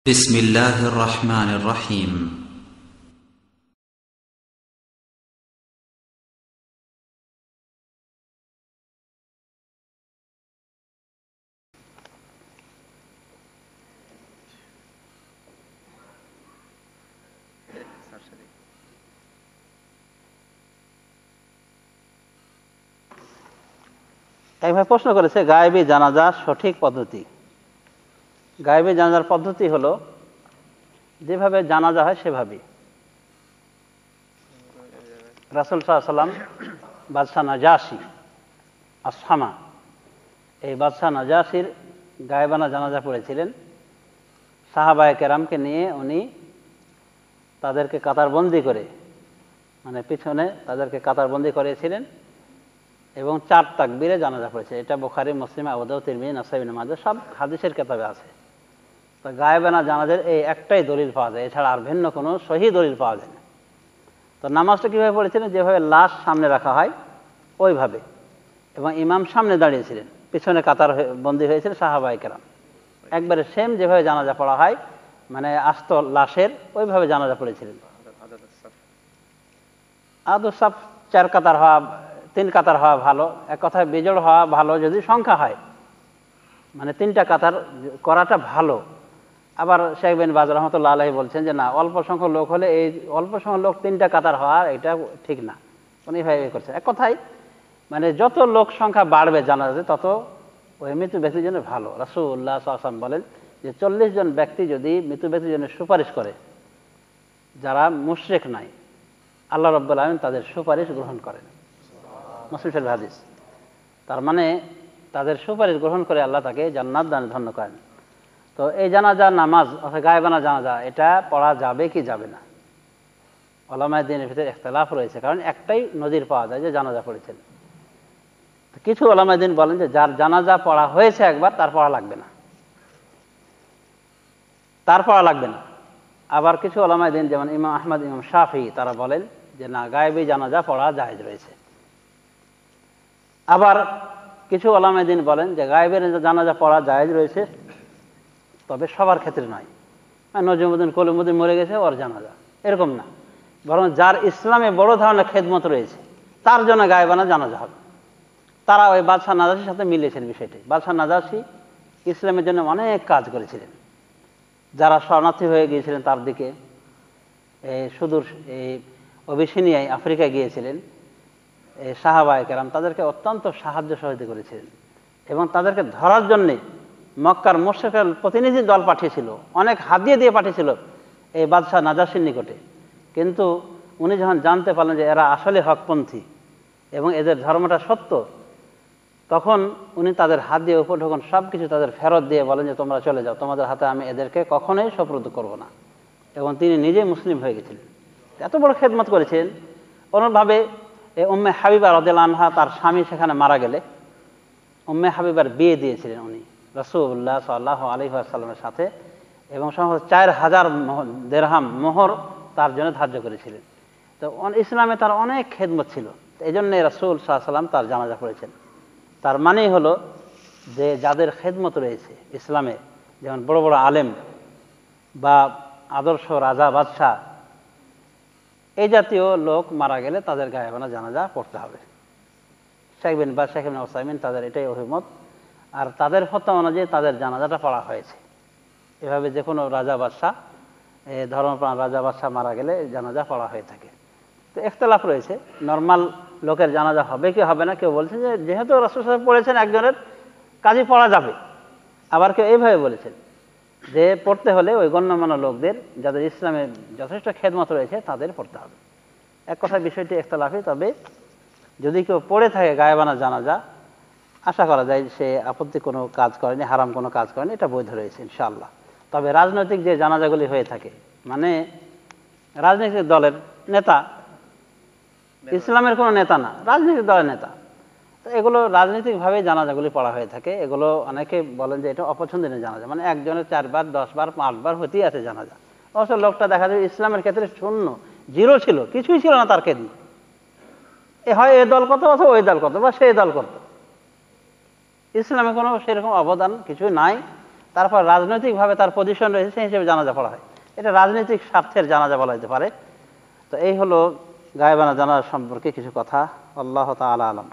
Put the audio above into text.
بسم الله الرحمن الرحيم একভাবে প্রশ্ন করেছে গায়েবী জানাজার সঠিক পদ্ধতি। গায়েবী জানাজার পদ্ধতি হলো যেভাবে জানাজা হয় সেভাবেই। রাসূল সাল্লাল্লাহু আলাইহি সাল্লাম বাদশাহ নাজাশী আসহামা, এই বাদশাহ নাজাশীর গায়েবানা জানাজা পড়েছিলেন। সাহাবায়ে কেরামকে নিয়ে উনি তাদেরকে কাতারবন্দি করে, মানে পিছনে তাদেরকে কাতারবন্দি করেছিলেন এবং 4 তাকবীরে জানাজা পড়েছে। এটা বুখারী, মুসলিম, আবু দাউদ, তিরমিজি, নাসাঈ, ইবনে মাজাহ সব হাদিসের কিতাবে আছে। তো গায়েবানা জানাজার এই একটাই দলিল পাওয়া যায়, এছাড়া আর ভিন্ন কোনো সহিহ দলিল পাওয়া যায় না। তো নামাজটা কীভাবে পড়েছিলেন? যেভাবে লাশ সামনে রাখা হয় ওইভাবে, এবং ইমাম সামনে দাঁড়িয়েছিলেন, পিছনে কাতার বন্দী হয়েছিলেন সাহাবায়ে কেরাম। একবারে সেম যেভাবে জানাজা পড়া হয়, মানে আস্ত লাশের ওইভাবে জানাজা পড়েছিলেন। আদর সাফ 4 কাতার হওয়া, 3 কাতার হওয়া ভালো, এক কথায় বেজোড় হওয়া ভালো যদি সংখ্যা হয়, মানে 3টা কাতার করাটা ভালো। আবার শেখ বিন বাজ রহমতুল্লাহ আলাইহি বলছেন যে না, অল্প সংখ্যক লোক হলে এই অল্প সংখ্যক লোক 3টা কাতার হওয়া এটা ঠিক না, উনি এইভাবে করছেন। এক কথায় মানে যত লোক সংখ্যা বাড়বে জানাজাতে তত ওই মৃত্যু ব্যক্তির জন্য ভালো। রাসূলুল্লাহ সাল্লাল্লাহু আলাইহি ওয়াসাল্লাম বলেন যে 40 জন ব্যক্তি যদি মৃত্যু ব্যক্তির জন্য সুপারিশ করে, যারা মুশরিক নাই, আল্লাহ রাব্বুল আলামিন তাদের সুপারিশ গ্রহণ করেন। মুসলিম শরীফের হাদিস। তার মানে তাদের সুপারিশ গ্রহণ করে আল্লাহ তাকে জান্নাত দানে ধন্য করেন। তো এই জানাজা নামাজ অর্থাৎ গায়েবানা জানাজা এটা পড়া যাবে কি যাবে না, উলামায়ে দ্বীনের ভিতরে ইখতিলাফ রয়েছে, কারণ একটাই নজির পাওয়া যায় যে জানাজা পড়েছেন। কিছু উলামায়ে দ্বীন বলেন যে যার জানাজা পড়া হয়েছে একবার তার পড়া লাগবে না, তার পড়া লাগবে না। আবার কিছু উলামায়ে দ্বীন যেমন ইমাম আহমদ, ইমাম শাফিঈ তারা বলেন যে না, গায়েবী জানাজা পড়া জায়েজ রয়েছে। আবার কিছু উলামায়ে দ্বীন বলেন যে গায়েবের জানাজা পড়া জায়েজ রয়েছে, তবে সবার ক্ষেত্রে নয়। নজরুদ্দিন কলিমুদ্দিন মরে গেছে, ওর জানাজা এরকম না, বরং যার ইসলামে বড় ধরনের খেদমত রয়েছে তার জন্য গায়েবানা জানাজা হবে। তারা ওই বাদশাহ নাজাশীর সাথে মিলিয়েছেন বিষয়টি। বাদশাহ নাজাশী ইসলামের জন্য অনেক কাজ করেছিলেন। যারা শরণার্থী হয়ে গিয়েছিলেন তার দিকে, সুদূর এই অবিসিনিয়ায় আফ্রিকায় গিয়েছিলেন, এই সাহাবায়ে কেরাম তাদেরকে অত্যন্ত সাহায্য সহযোগিতা করেছিলেন এবং তাদেরকে ধরার জন্যে মক্কার মুশরিকরা প্রতিনিধি দল পাঠিয়েছিল, অনেক হাদিয়া দিয়ে পাঠিয়েছিল এই বাদশাহ নাজাশীর নিকটে। কিন্তু উনি যখন জানতে পারলেন যে এরা আসলে হকপন্থী এবং এদের ধর্মটা সত্য, তখন উনি তাদের হাত দিয়ে উপঢৌকন সব কিছু তাদের ফেরত দিয়ে বলেন যে তোমরা চলে যাও, তোমাদের হাতে আমি এদেরকে কখনোই সোপর্দ করব না। এবং তিনি নিজেই মুসলিম হয়ে গেছিলেন। এত বড় খেদমত করেছেন। অনুরূপভাবে উম্মে হাবিবা রাদিয়াল্লাহু আনহা, তার স্বামী সেখানে মারা গেলে উম্মে হাবিবার বিয়ে দিয়েছিলেন উনি রাসূলুল্লাহ সাল্লাল্লাহু আলাইহি ওয়াসাল্লামের সাথে, এবং সম্ভবত 4000 দিরহাম মোহর তার জন্য ধার্য করেছিলেন। তো ইসলামে তার অনেক খেদমত ছিল, এই জন্যে রাসূল সাল্লাল্লাহু আলাইহি ওয়াসাল্লাম তার জানাজা পড়েছেন। তার মানেই হলো যে যাদের খেদমত রয়েছে ইসলামে, যেমন বড় বড় আলেম বা আদর্শ রাজা বাদশাহ, এই জাতীয় লোক মারা গেলে তাদের গায়েবানা জানাজা পড়তে হবে। শেখ বিন বাজ, শেখ ইবনে উসাইমিন তাদের এটাই অভিমত, আর তাদের ফতোয়া অনুযায়ী তাদের জানাজাটা পড়া হয়েছে। এভাবে যে কোনো রাজা বাদশাহ, ধর্মপ্রাণ রাজা বাদশাহ মারা গেলে জানাজা পড়া হয়ে থাকে। তো ইখতিলাফ রয়েছে, নর্মাল লোকের জানাজা হবে কি হবে না। কেউ বলছেন যে যেহেতু রাসূল সাহেব পড়েছেন একজনের, কাজী পড়া যাবে। আবার কেউ এইভাবে বলেছেন যে পড়তে হলে ওই গণ্যমান্য লোকদের, যাদের ইসলামে যথেষ্ট খেদমত রয়েছে তাদের পড়তে হবে। এক কথায় বিষয়টি ইখতিলাফি, তবে যদি কেউ পড়ে থাকে গায়েবানা জানাজা, আশা করা যায় সে আপত্তি কোনো কাজ করেনি, হারাম কোনো কাজ করেনি, এটা বৈধ রয়েছে ইনশাআল্লাহ। তবে রাজনৈতিক যে জানাজাগুলি হয়ে থাকে, মানে রাজনৈতিক দলের নেতা, ইসলামের কোনো নেতা না, রাজনৈতিক দলের নেতা, তো এগুলো রাজনৈতিকভাবে জানাজাগুলি পড়া হয়ে থাকে। এগুলো অনেকে বলেন যে এটা অপছন্দনীয় জানাজা, মানে একজনের 4 বার 10 বার 5 বার হতেই আছে জানাজা। অবশ্য লোকটা দেখা যায় ইসলামের ক্ষেত্রে শূন্য, জিরো ছিল, কিছুই ছিল না তার ক্ষেত্রে। হয় এ দল কত অথবা ওই দল কত বা সেই দল কত, ইসলামে কোনো সেরকম অবদান কিছু নাই। তারপর রাজনৈতিকভাবে তার পজিশন রয়েছে সেই হিসেবে জানাজা পড়া হয়, এটা রাজনৈতিক স্বার্থের জানাজা বলা যেতে পারে। তো এই হলো গায়েবানা জানাজা সম্পর্কে কিছু কথা। আল্লাহ তাআলা আলাম।